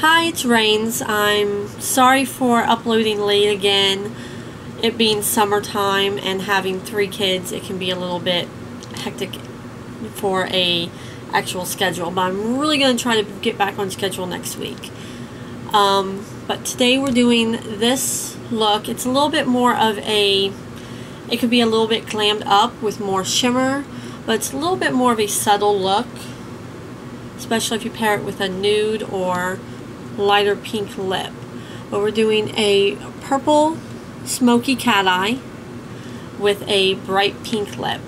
Hi, it's Rains. I'm sorry for uploading late again. It being summertime and having 3 kids, it can be a little bit hectic for a actual schedule, but I'm really going to try to get back on schedule next week. But today we're doing this look. It's a little bit more of a, it could be a little bit glammed up with more shimmer, but it's a little bit more of a subtle look, especially if you pair it with a nude or lighter pink lip. But we're doing a purple smoky cat eye with a bright pink lip.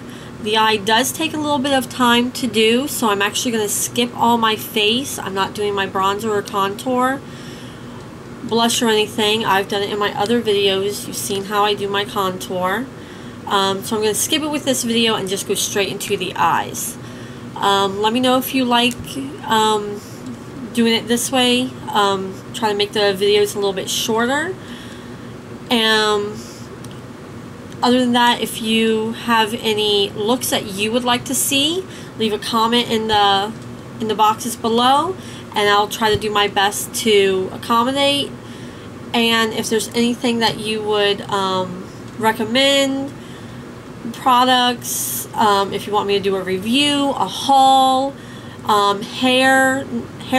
The eye does take a little bit of time to do, so I'm actually going to skip all my face. I'm not doing my bronzer or contour, blush or anything. I've done it in my other videos. You've seen how I do my contour. So I'm going to skip it with this video and just go straight into the eyes. Let me know if you like doing it this way. Try to make the videos a little bit shorter. Other than that, if you have any looks that you would like to see, leave a comment in the boxes below, and I'll try to do my best to accommodate. And if there's anything that you would recommend, products, if you want me to do a review, a haul, hair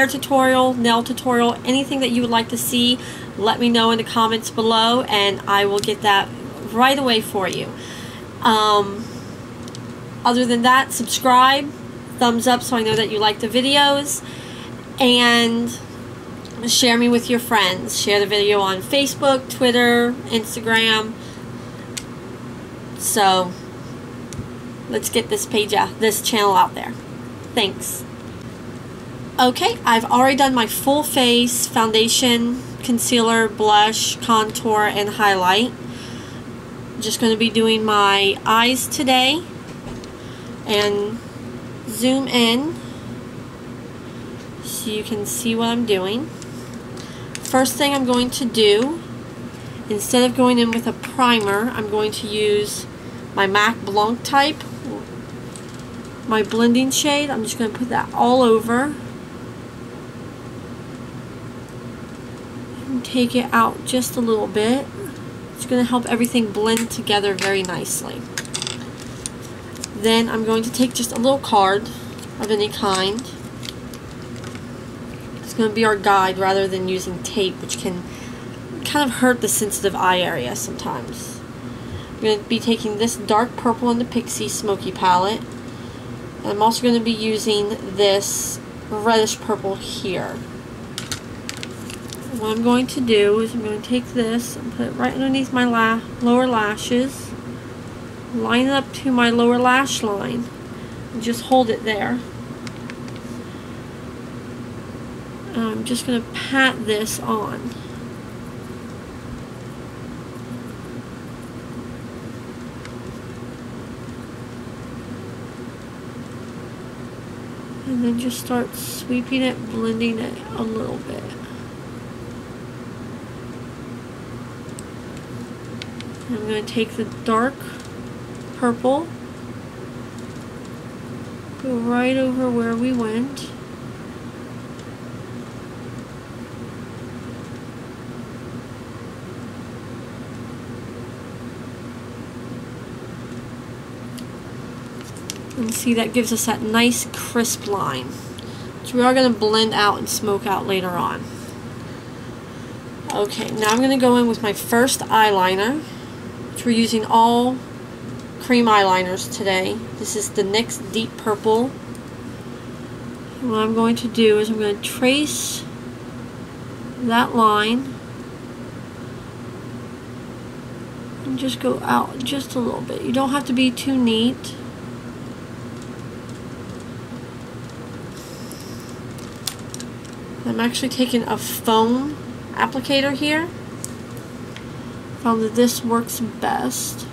tutorial, nail tutorial, anything that you would like to see, let me know in the comments below and I will get that right away for you. Other than that, subscribe, thumbs up so I know that you like the videos, and share me with your friends. Share the video on Facebook, Twitter, Instagram. So let's get this channel out there. Thanks. Okay, I've already done my full face foundation, concealer, blush, contour, and highlight. I'm just going to be doing my eyes today, and zoom in so you can see what I'm doing. First thing I'm going to do, instead of going in with a primer, I'm going to use my MAC Blanc type, my blending shade. I'm just going to put that all over and take it out just a little bit. It's going to help everything blend together very nicely. Then I'm going to take just a little card of any kind. It's going to be our guide rather than using tape, which can kind of hurt the sensitive eye area sometimes. I'm going to be taking this dark purple in the Pixie Smoky palette. And I'm also going to be using this reddish purple here. What I'm going to do is I'm going to take this and put it right underneath my lower lashes, line it up to my lower lash line, and just hold it there. I'm just going to pat this on. And then just start sweeping it, blending it a little bit. I'm going to take the dark purple, go right over where we went, and see, that gives us that nice crisp line, which we are going to blend out and smoke out later on. Okay, now I'm going to go in with my first eyeliner, which we're using all cream eyeliners today. This is the NYX Deep Purple. And what I'm going to do is I'm going to trace that line and just go out just a little bit. You don't have to be too neat. I'm actually taking a foam applicator here. Found that this works best.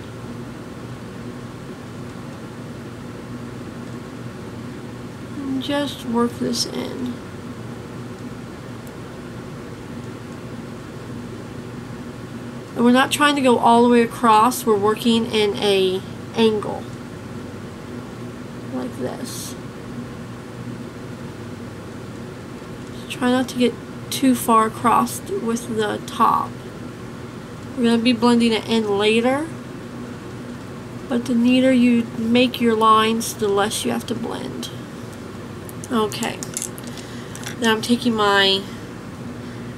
And just work this in. And we're not trying to go all the way across, we're working in an angle. Like this. Try not to get too far across with the top. We're going to be blending it in later, but the neater you make your lines, the less you have to blend. Okay, now I'm taking my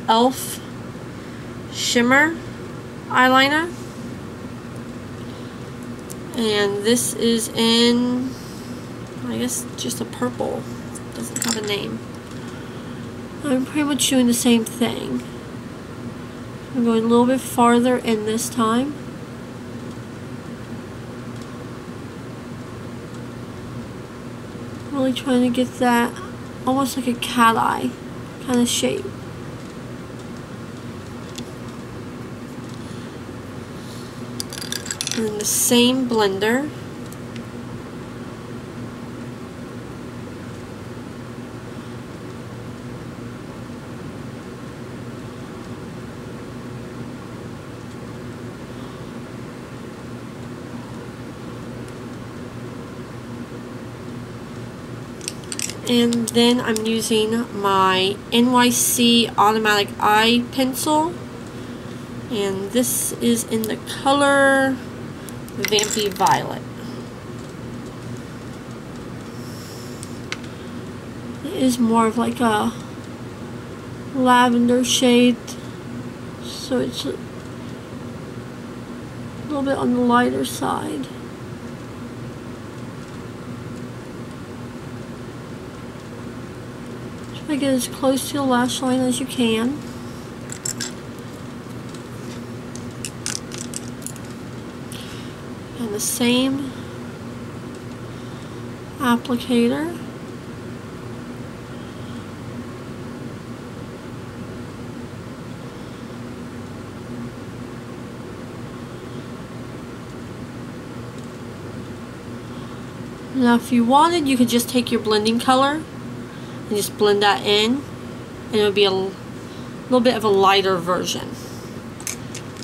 e.l.f. shimmer eyeliner, and this is in, I guess, just a purple. Doesn't have a name. I'm pretty much doing the same thing. I'm going a little bit farther in this time. Really trying to get that almost like a cat eye kind of shape. And then the same blender. And then I'm using my NYC automatic eye pencil, and this is in the color Vampy Violet. It is more of like a lavender shade, so it's a little bit on the lighter side. Try to get as close to the lash line as you can. And the same applicator. Now if you wanted, you could just take your blending color and just blend that in, and it would be a little bit of a lighter version.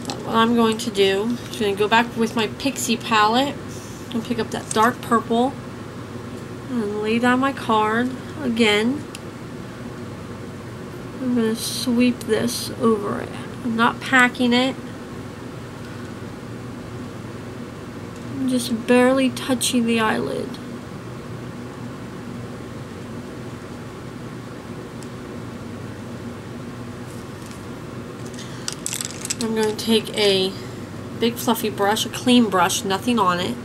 But what I'm going to do is going to go back with my Pixie palette and pick up that dark purple and lay down my card again. I'm going to sweep this over it. I'm not packing it. I'm just barely touching the eyelid. I'm going to take a big fluffy brush, a clean brush, nothing on it,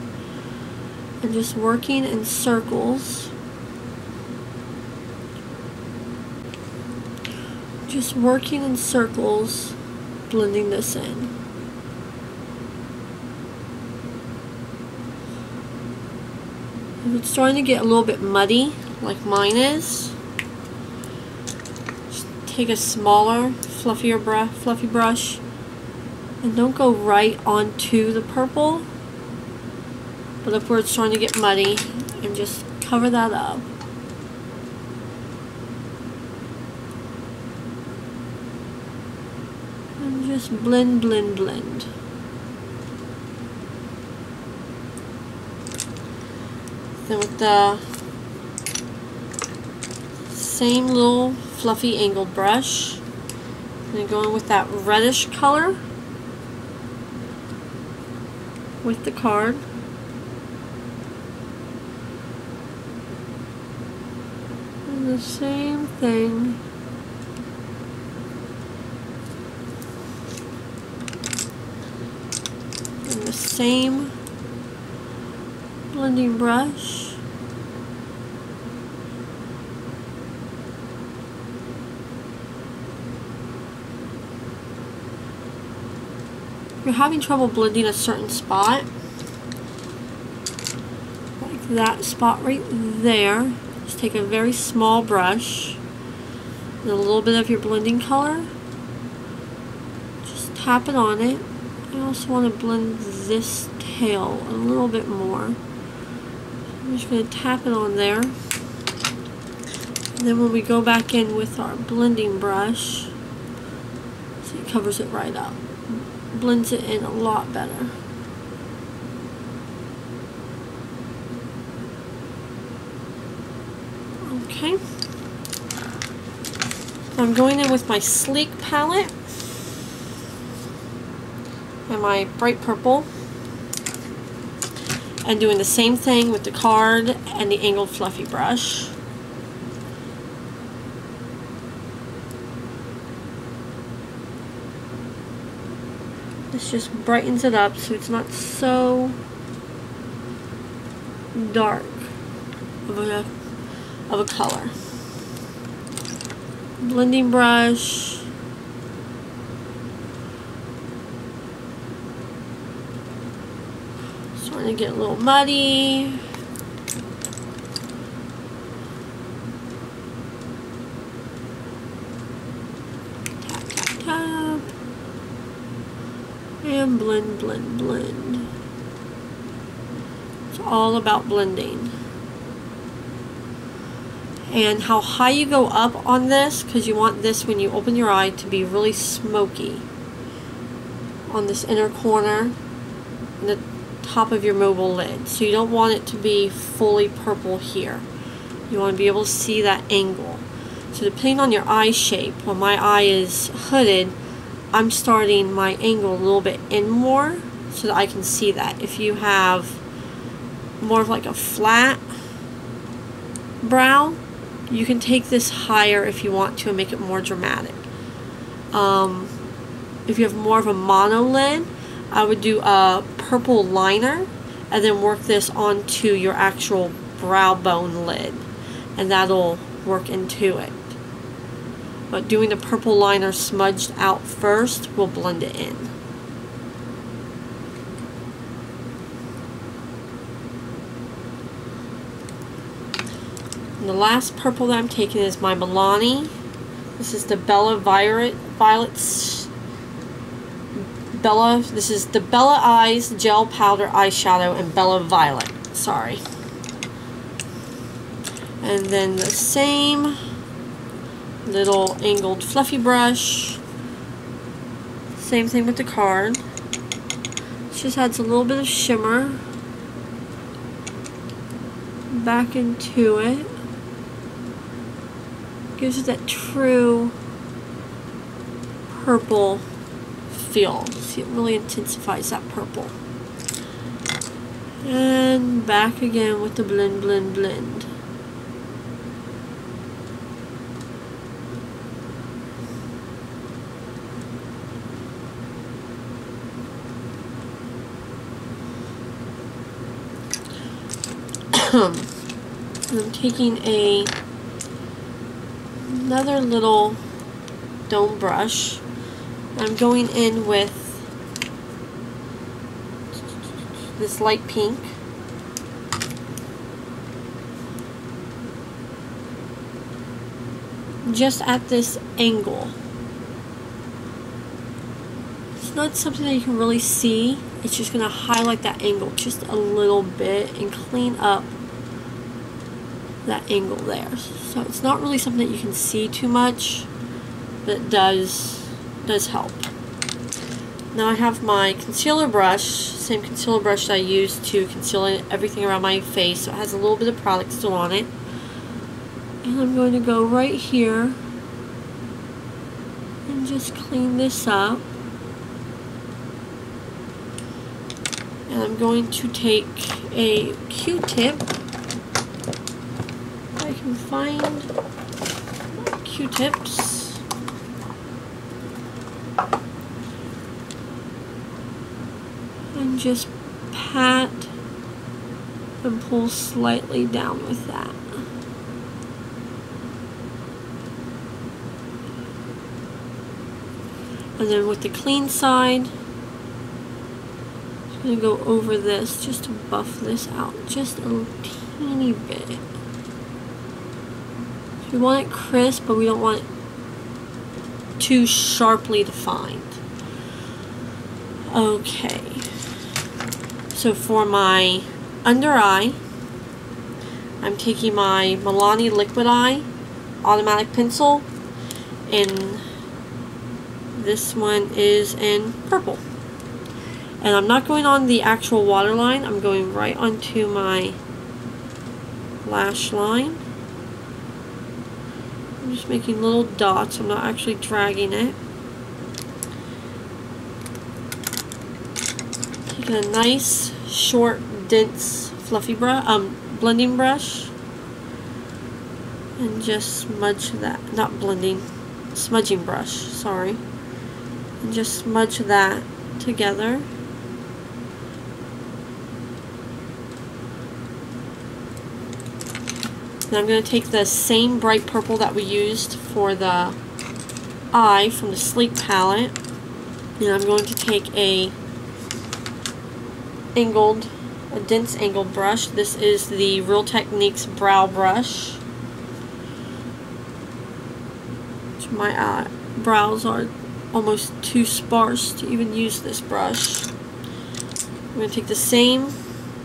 and just working in circles. Just working in circles, blending this in. If it's starting to get a little bit muddy, like mine is, just take a smaller, fluffy brush, and don't go right onto the purple, but if it's starting to get muddy, and just cover that up. And just blend, blend, blend. Then with the same little fluffy angled brush, I'm going to go in with that reddish color with the card. And the same thing. And the same blending brush. If you're having trouble blending a certain spot, like that spot right there, just take a very small brush and a little bit of your blending color, just tap it on it. I also want to blend this tail a little bit more. I'm just going to tap it on there. And then when we go back in with our blending brush, see, it covers it right up. Blends it in a lot better. Okay. I'm going in with my Sleek palette and my bright purple, and doing the same thing with the card and the angled fluffy brush. This just brightens it up so it's not so dark of a color. Blending brush. Starting to get a little muddy. Tap, tap, tap. And blend, blend, blend. It's all about blending. And how high you go up on this, because you want this when you open your eye to be really smoky on this inner corner and the top of your mobile lid. So you don't want it to be fully purple here. You want to be able to see that angle. So depending on your eye shape, when my eye is hooded, I'm starting my angle a little bit in more so that I can see that. If you have more of like a flat brow, you can take this higher if you want to and make it more dramatic. If you have more of a mono lid, I would do a purple liner and then work this onto your actual brow bone lid, and that'll work into it. But doing the purple liner smudged out first will blend it in. And the last purple that I'm taking is my Milani. This is the this is the Bella Eyes Gel Powder Eyeshadow and Bella Violet. Sorry. And then the same little angled fluffy brush. Same thing with the card. It just adds a little bit of shimmer back into it. Gives it that true purple feel. See, it really intensifies that purple. And back again with the blend, blend, blend. I'm taking another little dome brush. I'm going in with this light pink. Just at this angle. It's not something that you can really see. It's just going to highlight that angle just a little bit and clean up that angle there. So it's not really something that you can see too much, but it does help. Now I have my concealer brush, same concealer brush that I use to conceal everything around my face, so it has a little bit of product still on it. And I'm going to go right here and just clean this up. And I'm going to take a Q-tip. I can find Q-tips. And just pat and pull slightly down with that. And then with the clean side, I'm going to go over this just to buff this out just a teeny bit. We want it crisp, but we don't want it too sharply defined. Okay. So for my under eye, I'm taking my Milani Liquid Eye Automatic Pencil, and this one is in purple. And I'm not going on the actual waterline, I'm going right onto my lash line. I'm just making little dots. I'm not actually dragging it. Taking a nice, short, dense, fluffy blending brush. And just smudge that. Not blending. Smudging brush. Sorry. And just smudge that together. Then I'm going to take the same bright purple that we used for the eye from the Sleek palette, and I'm going to take a dense angled brush. This is the Real Techniques brow brush. My brows are almost too sparse to even use this brush. I'm going to take the same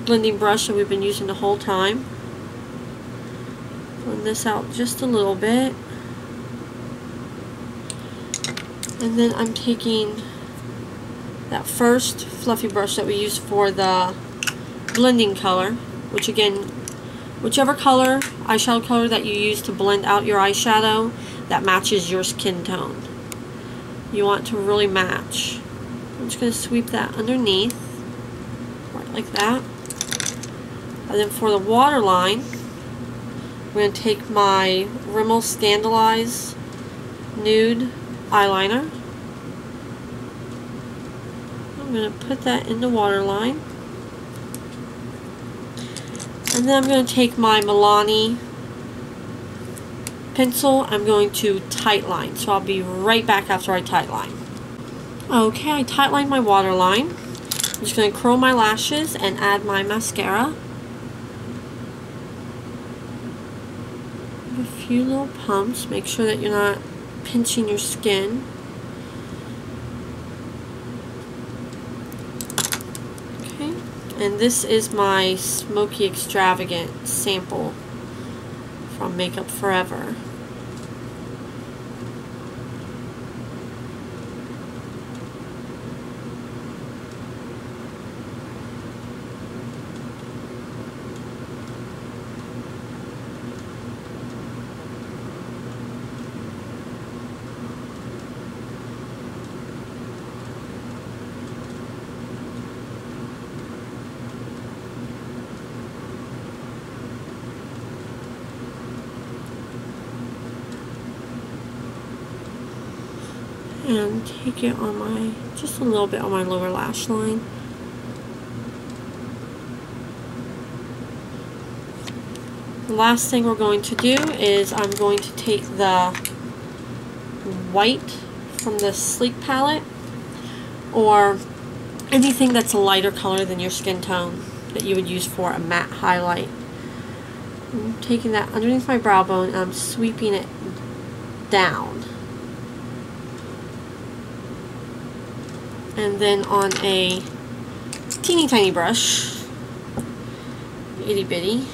blending brush that we've been using the whole time. Blend this out just a little bit. And then I'm taking that first fluffy brush that we used for the blending color, which again, whichever color, eyeshadow color that you use to blend out your eyeshadow that matches your skin tone. You want to really match. I'm just going to sweep that underneath, right like that. And then for the waterline, I'm going to take my Rimmel Scandalize Nude eyeliner. I'm going to put that in the waterline. And then I'm going to take my Milani pencil. I'm going to tightline. So I'll be right back after I tightline. Okay, I tightlined my waterline. I'm just going to curl my lashes and add my mascara. A few little pumps. Make sure that you're not pinching your skin. Okay, and this is my Smoky Extravagant sample from Makeup Forever. And take it on my, just a little bit on my lower lash line. The last thing we're going to do is I'm going to take the white from the Sleek palette, or anything that's a lighter color than your skin tone that you would use for a matte highlight. I'm taking that underneath my brow bone and I'm sweeping it down. And then on a teeny tiny brush, itty bitty,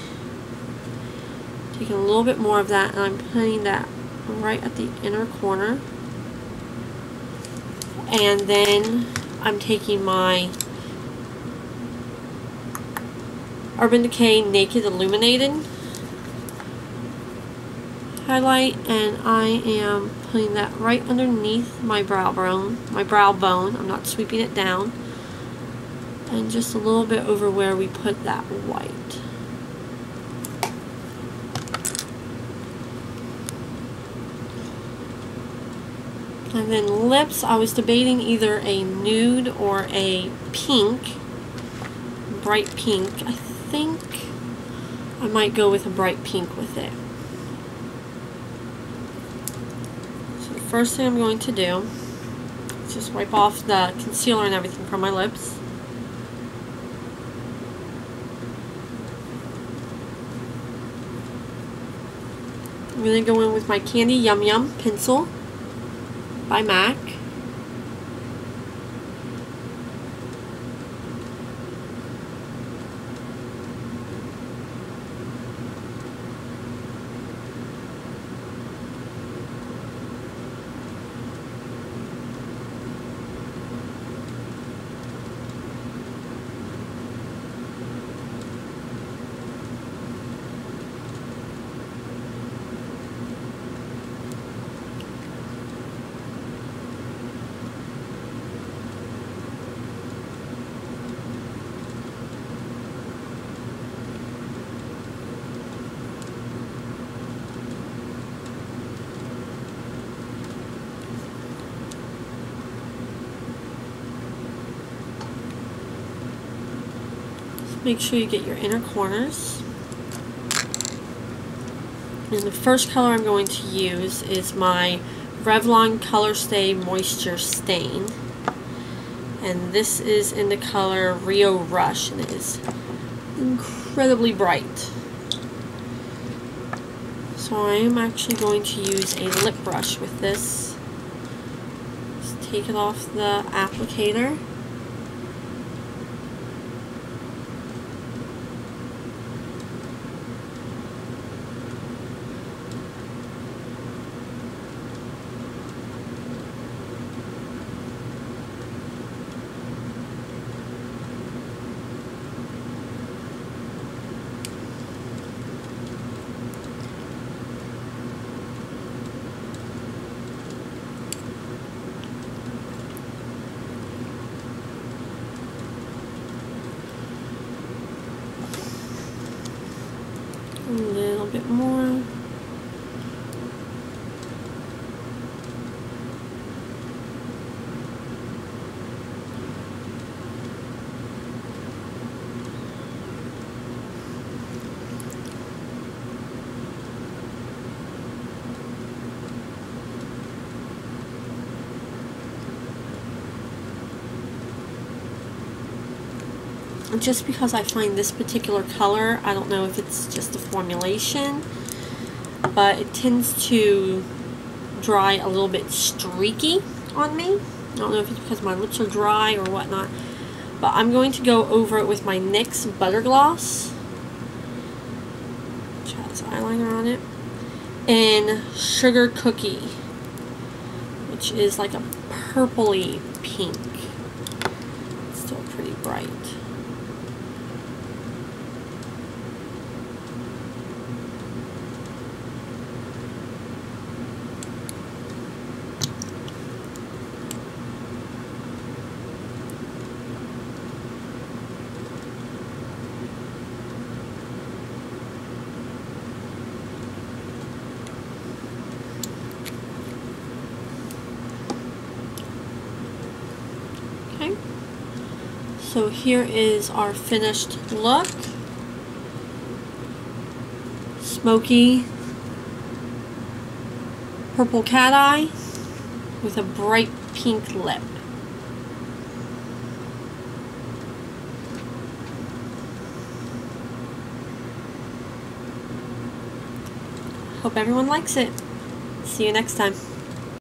taking a little bit more of that, and I'm putting that right at the inner corner. And then I'm taking my Urban Decay Naked Illuminated highlight, and I am putting that right underneath my brow bone. I'm not sweeping it down, and just a little bit over where we put that white. And then lips, I was debating either a nude or a pink, bright pink. I think I might go with a bright pink with it. First thing I'm going to do is just wipe off the concealer and everything from my lips. I'm going to go in with my Candy Yum Yum pencil by MAC. make sure you get your inner corners. And the first color I'm going to use is my Revlon Color Stay Moisture Stain. And this is in the color Rio Rush, and it is incredibly bright. So I am actually going to use a lip brush with this. Just take it off the applicator. A little bit more. Just because I find this particular color, I don't know if it's just a formulation, but it tends to dry a little bit streaky on me. I don't know if it's because my lips are dry or whatnot, but I'm going to go over it with my NYX Butter Gloss, which has eyeliner on it, and Sugar Cookie, which is like a purpley pink. It's still pretty bright. So here is our finished look. Smoky purple cat eye with a bright pink lip. Hope everyone likes it. See you next time.